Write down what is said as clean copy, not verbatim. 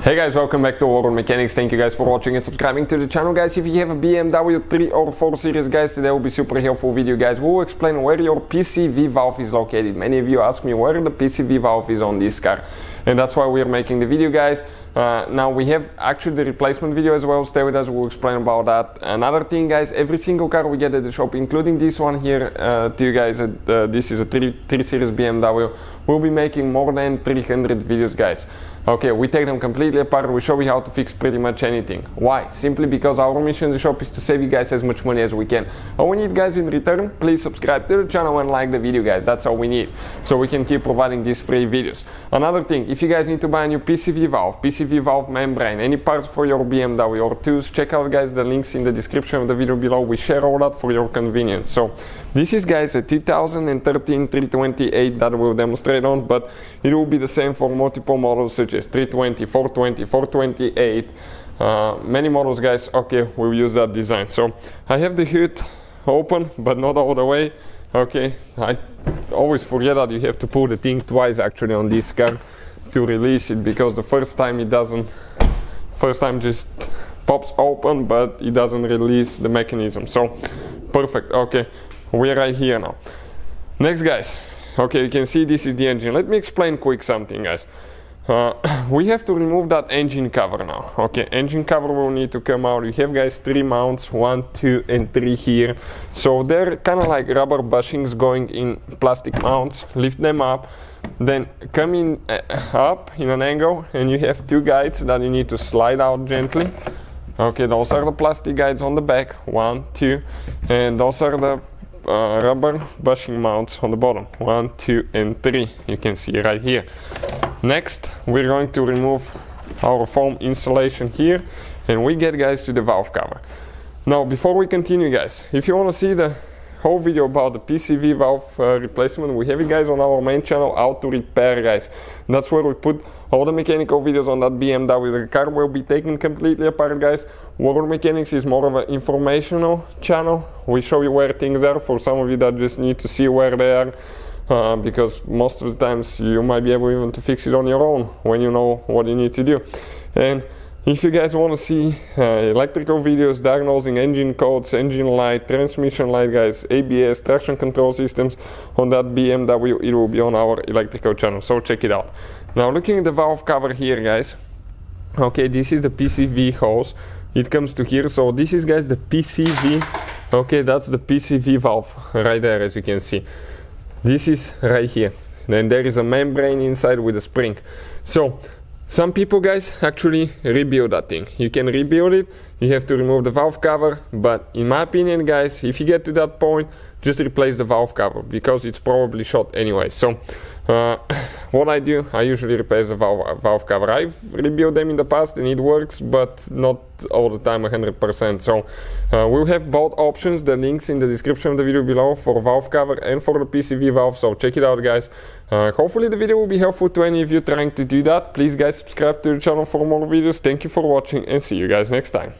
Hey guys, welcome back to World Mechanics. Thank you guys for watching and subscribing to the channel, guys. If you have a BMW 3 or 4 series, guys, today will be super helpful video, guys. We'll explain where your PCV valve is located. Many of you ask me where the PCV valve is on this car, and that's why we're making the video, guys. Now we have actually the replacement video as well. Stay with us, we'll explain about that. Another thing, guys, every single car we get at the shop, including this one here, to you guys, this is a 3 series BMW, we'll be making more than 300 videos, guys. Okay, we take them completely apart, we show you how to fix pretty much anything. Why? Simply because our mission in the shop is to save you guys as much money as we can. All we need, guys, in return, please subscribe to the channel and like the video, guys. That's all we need, so we can keep providing these free videos. Another thing, if you guys need to buy a new PCV valve membrane, any parts for your BMW or tools, check out, guys, the links in the description of the video below. We share all that for your convenience. So this is, guys, a 2013 320i that we'll demonstrate on, but it will be the same for multiple models such as 320, 420, 428, many models, guys. Okay, we'll use that design. So I have the hood open, but not all the way. Okay, I always forget that you have to pull the thing twice actually on this car to release it, because the first time it doesn't, first time just pops open, but it doesn't release the mechanism. So perfect. Okay, we're right here now. Next, guys, okay, you can see this is the engine. Let me explain quick something, guys. We have to remove that engine cover now. Okay, engine cover will need to come out. You have, guys, 3 mounts, 1, 2 and 3 here. So they're kind of like rubber bushings going in plastic mounts. Lift them up, then come in up in an angle, and you have 2 guides that you need to slide out gently. Okay, those are the plastic guides on the back, 1, 2, and those are the rubber bushing mounts on the bottom, 1, 2 and 3. You can see right here. Next, we're going to remove our foam insulation here, and we get, guys, to the valve cover. Now, before we continue, guys, if you want to see the whole video about the PCV valve replacement, we have it, guys, on our main channel, How to Repair, guys. That's where we put all the mechanical videos on that BMW. The car will be taken completely apart, guys. World Mechanics is more of an informational channel. We show you where things are for some of you that just need to see where they are. Because most of the times you might be able even to fix it on your own when you know what you need to do. And if you guys want to see electrical videos, diagnosing engine codes, engine light, transmission light, guys, ABS, traction control systems on that BMW, it will be on our electrical channel, so check it out. Now, looking at the valve cover here, guys, okay, this is the PCV hose. It comes to here, so this is, guys, the PCV. Okay, that's the PCV valve right there, as you can see. This is right here. Then there is a membrane inside with a spring. So some people, guys, actually rebuild that thing. You can rebuild it. You have to remove the valve cover, but in my opinion, guys, if you get to that point, just replace the valve cover, because it's probably shot anyway. So what I do, I usually replace the valve cover. I've rebuilt them in the past and it works, but not all the time 100%. So we'll have both options, the links in the description of the video below, for valve cover and for the PCV valve, so check it out, guys. Hopefully the video will be helpful to any of you trying to do that. Please, guys, subscribe to the channel for more videos. Thank you for watching, and see you guys next time.